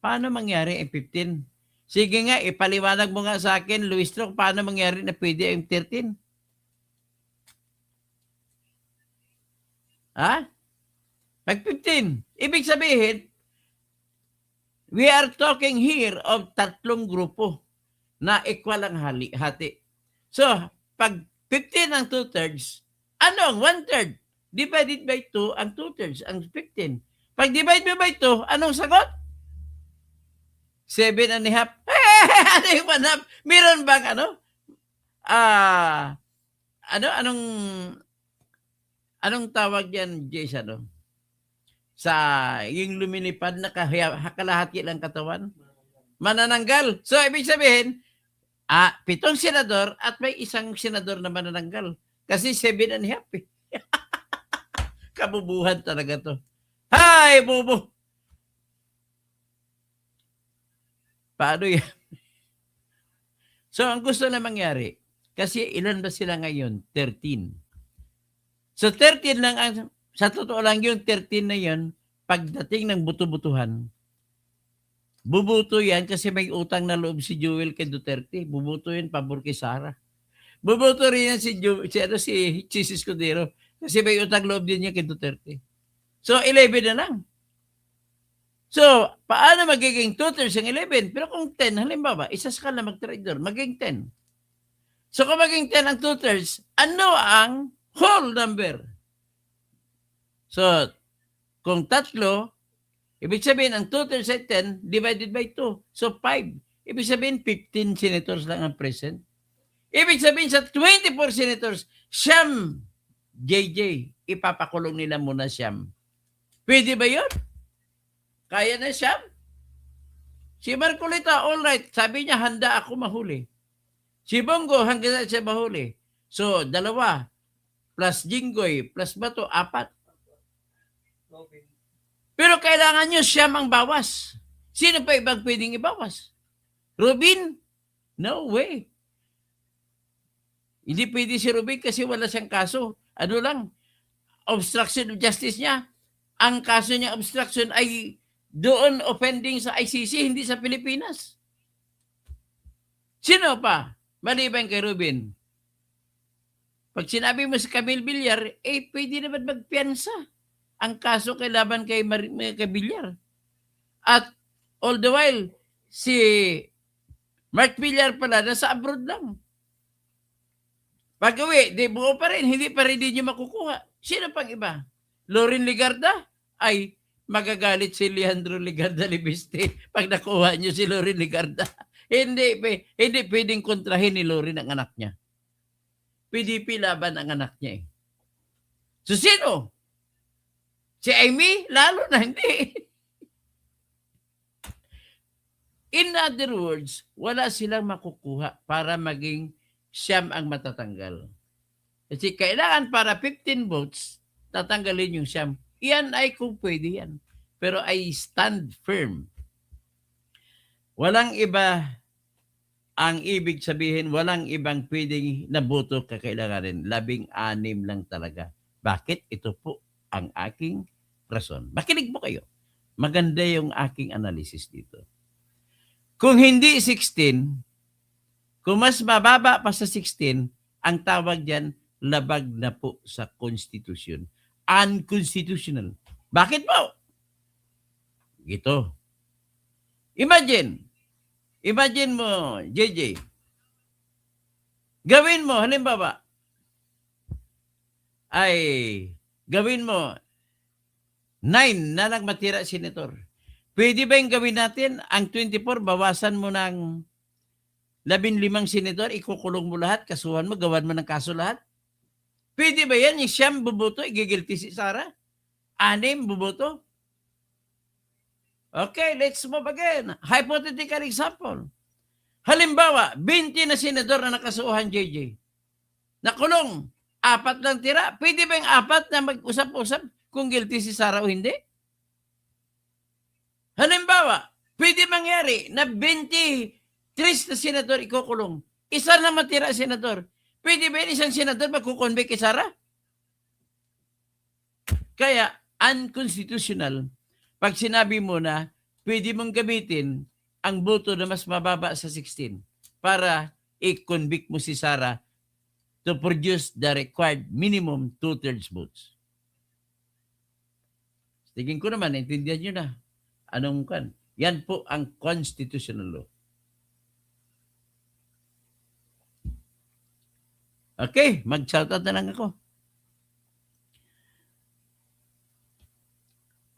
Paano mangyari ang 15? Sige nga, ipaliwanag mo nga sa akin, Luistro, paano mangyari na pwede ang 13? Ha? Pag 15. Ibig sabihin, we are talking here of 3 grupo na equal ang hati. So, pag 15 ang 2/3, ano ang 1/3? Divided by 2 ang 2/3, ang 15. Pag divide mo by 2, anong sagot? 7.5. Ano yung 1/2? Meron bang anong tawag yan, Jason? Sa yung lumilipad na kalahati lang katawan? Manananggal. So, ibig sabihin, 7 senador at may isang senador na manananggal. Kasi 7.5 eh. Kabubuhan talaga to. Hay, bubo! Paano yan? So, ang gusto na mangyari, kasi ilan ba sila ngayon? 13. So, 13 lang sa totoo lang yung 13 na yun, pagdating ng buto-butuhan, bubuto yan kasi may utang na loob si Joel kay Duterte. Bubuto yun pabor kay Sara. Bubuto rin yan si Chis Escudero kasi may utang loob din niya kay Duterte. So, 11 na lang. So, paano magiging 2/3 ang 11? Pero kung 10, halimbawa, isa sa kanila mag-trader, magiging 10. So, kung magiging 10 ang 2/3, ano ang whole number? So, kung 3, ibig sabihin, ang 2/3 ay 10 divided by 2. So, 5. Ibig sabihin, 15 senators lang ang present. Ibig sabihin, sa 24 senators, siyam, JJ, ipapakulong nila muna siyam. Pwede ba yun? Kaya na siyam? Si Marcolita, all right. Sabi niya, handa ako mahuli. Si Bongo, hanggang siya mahuli. So, 2, plus Jinggoy, plus Bato, 4. Pero kailangan nyo siyam ang bawas. Sino pa ibang pwedeng ibawas? Robin? No way. Hindi pwede si Robin kasi wala siyang kaso. Ano lang? Obstruction of justice niya. Ang kaso niya obstruction ay doon offending sa ICC, hindi sa Pilipinas. Sino pa? Maliban kay Robin. Pag sinabi mo sa Camille Villar, pwede naman magpiyansa ang kaso kay laban kay Villar. At all the while, si Mark Villar pala, nasa abroad lang. Pag uwi, di buo pa rin, hindi pa rin din nyo makukuha. Sino pang iba? Lauren Ligarda ay magagalit si Leandro Legarda Libiste pag nakuha niyo si Lori Legarda. Hindi pwedeng kontrahin ni Lori ang anak niya. PDP laban ang anak niya eh. So sino? Si Amy? Lalo na hindi. In other words, wala silang makukuha para maging siyam ang matatanggal. Kasi kailangan para 15 votes, tatanggalin yung siyam. Iyan ay kung pwede yan. Pero I stand firm. Walang iba ang ibig sabihin, walang ibang pwedeng naboto kakailanganin. 16 lang talaga. Bakit? Ito po ang aking rason. Makinig po kayo. Maganda yung aking analysis dito. Kung hindi 16, kung mas mababa pa sa 16, ang tawag diyan labag na po sa Constitution. Unconstitutional. Bakit po? Ito. Imagine mo, JJ, gawin mo, halimbawa, gawin mo, 9 na lang matira, Senator. Pwede ba yung gawin natin, ang 24, bawasan mo ng 15 senador, ikukulong mo lahat, kasuhan mo, gawan mo ng kaso lahat? Pwede ba yan? Yung siyam buboto, igigilty si Sara? 6 buboto? Okay, let's move again. Hypothetical example. Halimbawa, 20 na senador na nakasuhan, JJ. Nakulong, 4 lang tira. Pwede ba yung 4 na mag-usap-usap kung guilty si Sara o hindi? Halimbawa, pwede mangyari na 23 na senador ikukulong. Isa na matira senador. Pwede ba isang senador magkukonvict kay Sara? Kaya, unconstitutional. Pag sinabi mo na, pwede mong gamitin ang boto na mas mababa sa 16 para i-convict mo si Sara to produce the required minimum 2/3 votes. Tingin ko naman, naintindihan nyo na. Anong kan? Yan po ang constitutional law. Okay, mag-shoutout na lang ako.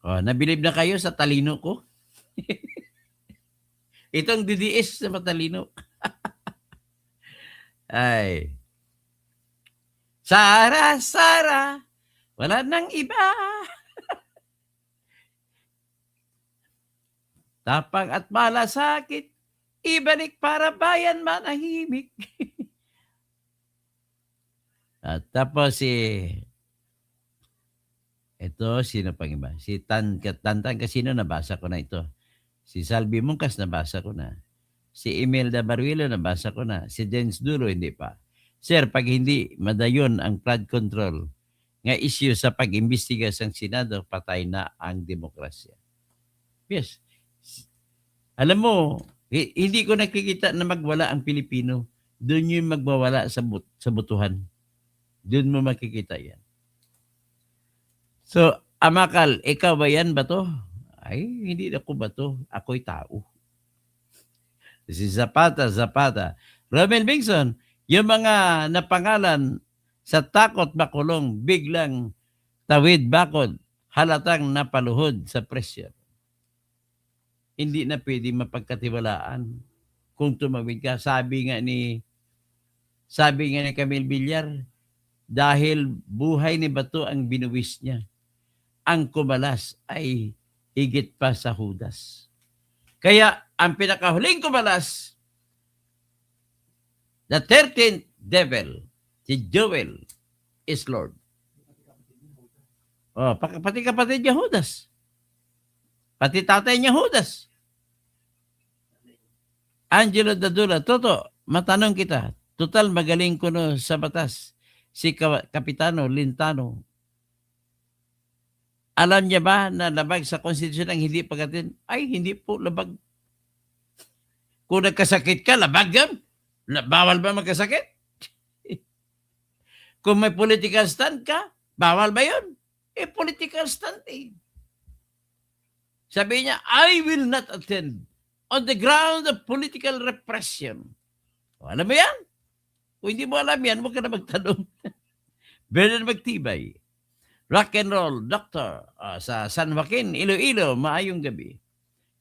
Oh, nabilib na kayo sa talino ko? Itong DDS sa matalino. Ay. Sara, Sara, wala nang iba. Tapang at malasakit, ibalik para bayan manahimik. At tapos ito, sino pang iba? Si Tantan Casino, nabasa ko na ito. Si Salvi Mungkas, nabasa ko na. Si Imelda Baruilo, nabasa ko na. Si Jens Dulo, hindi pa. Sir, pag hindi madayon ang flood control nga issue sa pag-imbestiga sa Senado, patay na ang demokrasya. Yes. Alam mo, hindi ko nakikita na magwala ang Pilipino. Doon yung magwawala sa butuhan. Doon mo makikita yan. So, Amakal, ikaw ba yan ba to? Ay, hindi ako ba to? Ako'y tao. Si Zapata. Romel Bingson, yung mga napangalan sa takot makulong, biglang tawid bakod, halatang napaluhod sa presyo. Hindi na pwede mapagkatiwalaan kung tumawid ka. Sabi nga ni Camille Villar, dahil buhay ni Bato ang binuwis niya, ang kumalas ay higit pa sa Judas. Kaya ang pinakahuling kumalas, the 13th devil, si Joel, is Lord. Oh, pati kapatid niya Judas. Pati tatay niya Judas. Angelo Dadula, Toto, matanong kita, total magaling ko no sa batas, si Kapitano Lintano. Alam niya ba na labag sa konstitusyon ang hindi pagatin? Ay, hindi po labag. Kung nagkasakit ka, labag yan. Bawal ba magkasakit? Kung may political stand ka, bawal ba yun? Political stand eh. Sabi niya, I will not attend on the ground of political repression. O, alam mo yan? Kung hindi mo alam yan, huwag ka na magtanong. Better na magtibay. Rock and roll doctor sa San Joaquin, Iloilo, maayong gabi.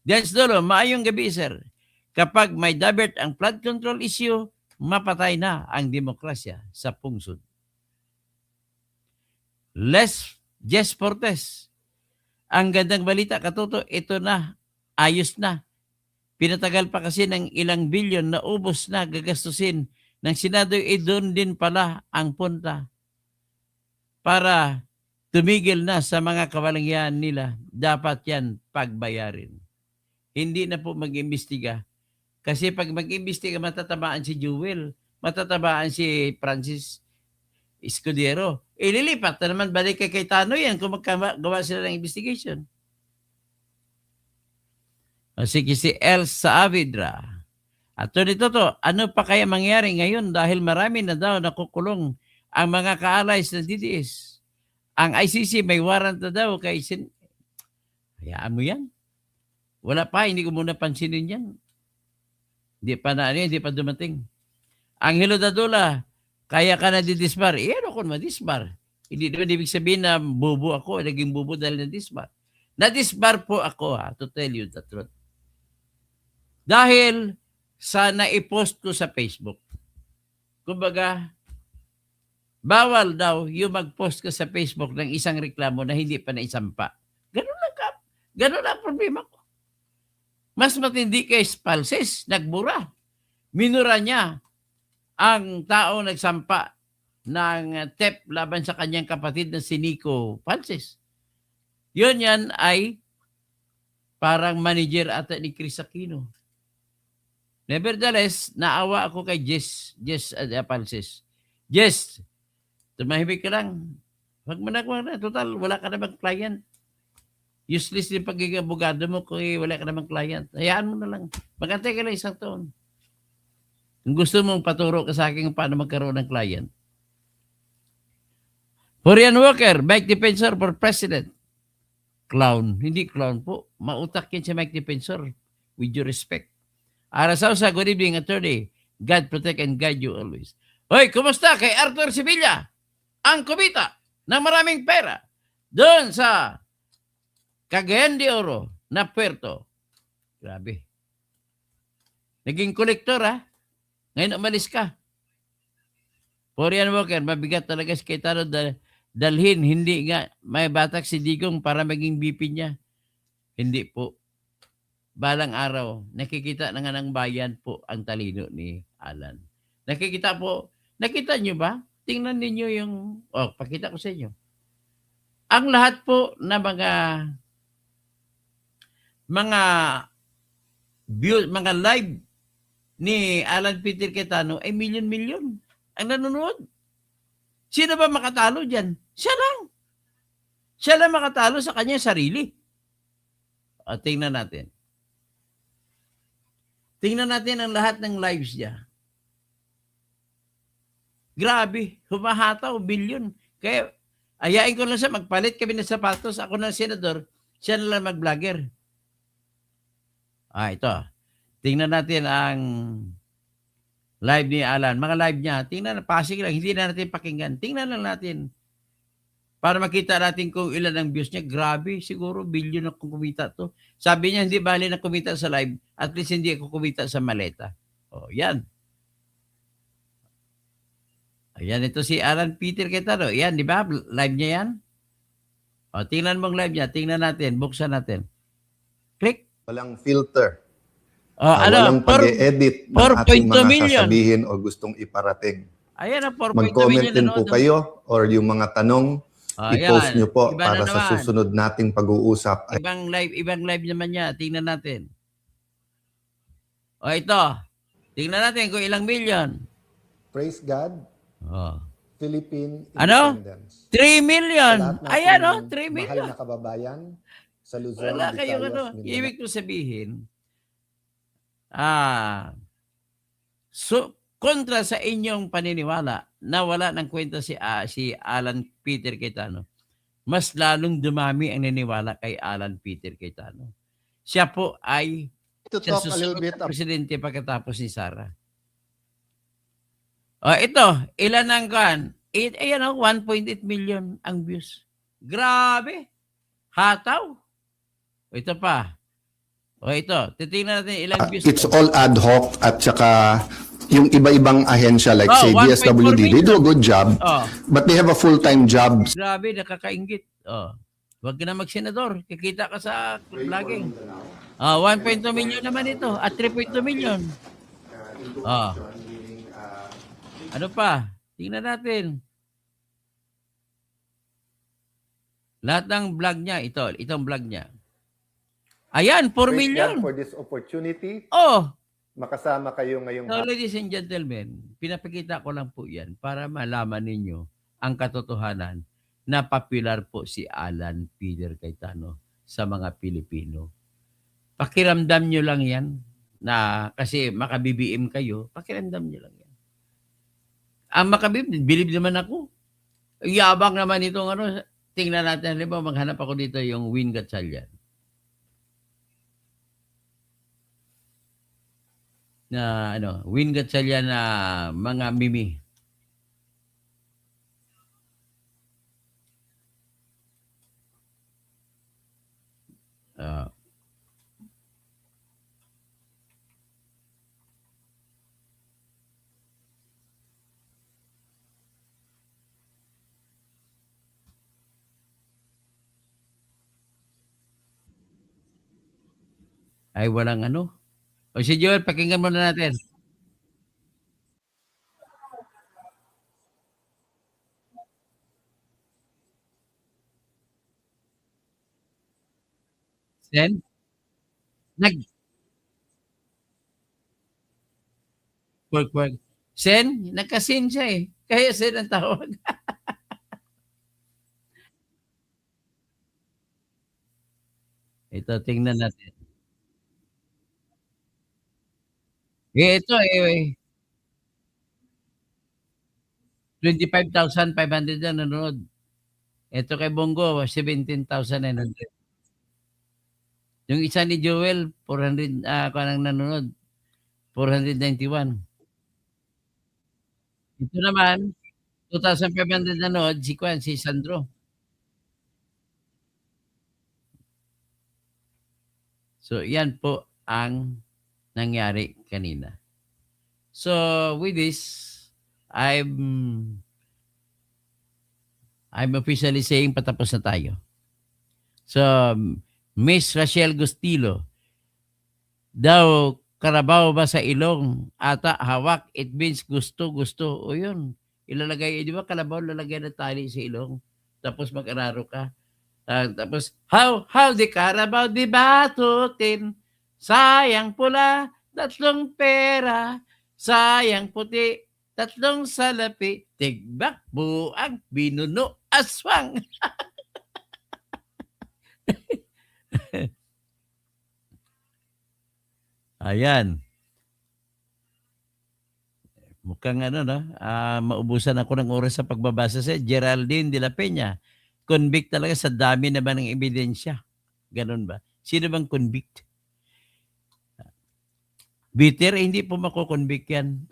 Dance Dolo, maayong gabi, sir. Kapag may divert ang flood control issue, mapatay na ang demokrasya sa pungsod. Les Jess Fortes, ang gandang balita, katuto, ito na, ayos na. Pinatagal pa kasi ng ilang bilyon na ubos na gagastusin ng Senado, doon din pala ang punta para tumigil na sa mga kawalangyaan nila. Dapat yan pagbayarin. Hindi na po mag-imbestiga. Kasi pag mag-imbestiga, matatamaan si Jewel, matatamaan si Francis Escudero. Ililipat na naman balik kay Cayetano yan kung maggawa sila ng investigation. Sige, si Elsa Avidra. Attorney Toto, ano pa kaya mangyari ngayon dahil marami na daw nakukulong ang mga kaalay sa DDS? Ang ICC may warrant na daw kay hayaan mo yan. Wala pa, hindi ko muna pansinin yan. Hindi pa dumating. Angelo Dadula, kaya ka na didisbar. Ano ko madisbar? Hindi naman ibig sabihin na bubo ako, naging bubo dahil na-disbar. Na-disbar po ako, to tell you the truth. Dahil sa naipost ko sa Facebook. Kumbaga, bawal daw yung mag-post ka sa Facebook ng isang reklamo na hindi pa naisampa. Ganun lang ka. Ganun lang problema ko. Mas matindi kay Spalses, nagbura. Minura niya ang tao nagsampa ng TEP laban sa kanyang kapatid na si Nico Palses. Yan ay parang manager ata ni Chris Aquino. Nevertheless, naawa ako kay Jess Palses. Jess, tumahimik ka lang. Wag mo na. Total, wala ka namang client. Useless din pagiging abogado mo kung wala ka namang client. Hayaan mo na lang. Magantay ka lang 1 taon. Kung gusto mong paturo ka sa akin paano magkaroon ng client. Florian Walker, Mike Defensor for President. Clown. Hindi clown po. Mautak yan si Mike Defensor. With due respect. Arasausa, good evening, attorney. God protect and guide you always. Hoy, kumusta kay Arthur Sevilla? Ang kumita ng maraming pera doon sa Cagayan de Oro na puerto. Grabe. Naging kolektor, ha? Ngayon umalis ka. Florian Walker, mabigat talaga si Cayetano dalhin. Hindi nga may batak si Digong para maging BP niya. Hindi po. Balang araw, nakikita na nga ng bayan po ang talino ni Alan. Nakikita po, nakita nyo ba? Tingnan ninyo yung, pakita ko sa inyo. Ang lahat po na mga live ni Alan Peter Cayetano ay milyon-milyon ang nanonood. Sino ba makatalo dyan? Siya lang. Siya lang makatalo sa kanyang sarili. Tingnan natin. Tingnan natin ang lahat ng lives niya. Grabe, humahataw, bilyon. Kaya, ayain ko lang siya, magpalit kami ng sapatos. Ako na senador, siya na lang mag-vlogger. Ito. Tingnan natin ang live ni Alan. Mga live niya, tingnan, pasig lang, hindi na natin pakinggan. Tingnan lang natin. Para makita natin kung ilan ang views niya. Grabe, siguro bilyon na kumita to. Sabi niya, hindi bali na kumita sa live. At least hindi ako kumita sa maleta. Yan. Ayan, ito si Alan Peter Cayetano. Yan, di ba? Live niya yan. Tingnan mong live niya. Tingnan natin. Buksan natin. Click. Walang filter. Walang pag-edit ng ating 4.2 mga million. sasabihin o gustong iparating. Ayan, 4.2 million. Mag-comment din po kayo or yung mga tanong, i-post nyo po Iba para na sa naman. susunod nating pag-uusap. Ibang live naman niya. Tingnan natin. Ito. Tingnan natin kung ilang million. Praise God, Philippine Ano? Independence. 3 million. Sa lahat nating Ayan, 3 mahal million. na kababayan sa Luzon, Wala kayong Visayas, Mindanao. Ibig ko sabihin, kontra sa inyong paniniwala na wala ng kwenta si Alan Peter Cayetano, mas lalong dumami ang niniwala kay Alan Peter Cayetano. Siya po ay To siya talk a little susunod bit na presidente pagkatapos ni Sara. Ito, ilan ang kan? Ayan, 1.8 million ang views. Grabe. Hataw. Ito pa. O ito, titingnan natin ilang views. It's all ad hoc at saka yung iba-ibang ahensya like Oh, say 1.4 DSWD, they do a good job, Oh, but they have a full-time job. grabe, nakakaingit. Oh. Huwag ka na mag-senador. Kikita ka sa vlogging. 1.2 million naman ito. At 3.2 million. Oh. Ano pa? Tingnan natin. Lahat ng vlog niya, itong vlog niya. Ayan, 4 million. For this opportunity, Oh, makasama kayo ngayong so ladies and gentlemen, pinapakita ko lang po yan para malaman ninyo ang katotohanan na popular po si Alan Peter Cayetano sa mga Pilipino. Pakiramdam nyo lang yan na kasi maka-BBM kayo, pakiramdam nyo lang yan. Ang maka-BBM, bilib naman ako. Yabang naman itong ano, tingnan natin, halimbawa maghanap ako dito yung Win Gatchalian. Na ano, Win Gatchalian na mga mimi. Ay walang ano. O si Joel, pakinggan muna natin. Sen? Work. Sen? Nagka-sen siya eh. Kaya Sen ang tawag. Ito, tingnan natin. Ito 25,500 na nanonood. Ito kay Bongo, 17,900. Yung isa ni Joel, 400, kanang nanonood. 491. Ito naman, 2,500 nanood, si Sandro. So, yan po ang nangyari kanina. So, with this, I'm officially saying patapos na tayo. So, Miss Rachel Gustilo, daw karabaw ba sa ilong? Ata hawak, it means gusto. O yun, ilalagay, di ba kalabaw lalagay na tali sa ilong? Tapos mag-araro ka. Tapos, how di karabaw di batutin? Sayang pula, 3 pera. Sayang puti, 3 salapi. Tigbak, buang, binuno, aswang. Ayan. Mukhang ano no, maubusan ako ng oras sa pagbabasa sa Geraldine de la Peña. Convict talaga sa dami naman ng ebidensya. Ganun ba? Sino bang convict? Bitter, hindi po mako-convict yan.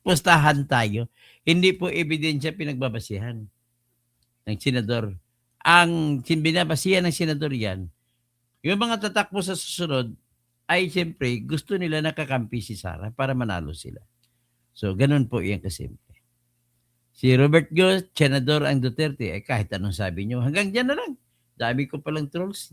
Pustahan tayo. Hindi po ebidensya pinagbabasihan ng senador. Ang binabasihan ng senador yan, yung mga tatakbo sa susunod, ay siyempre gusto nila nakakampi si Sara para manalo sila. So, ganun po yan kasimple. Si Robert Go, senador ang Duterte, kahit anong sabi nyo, hanggang dyan na lang. Dami ko palang trolls.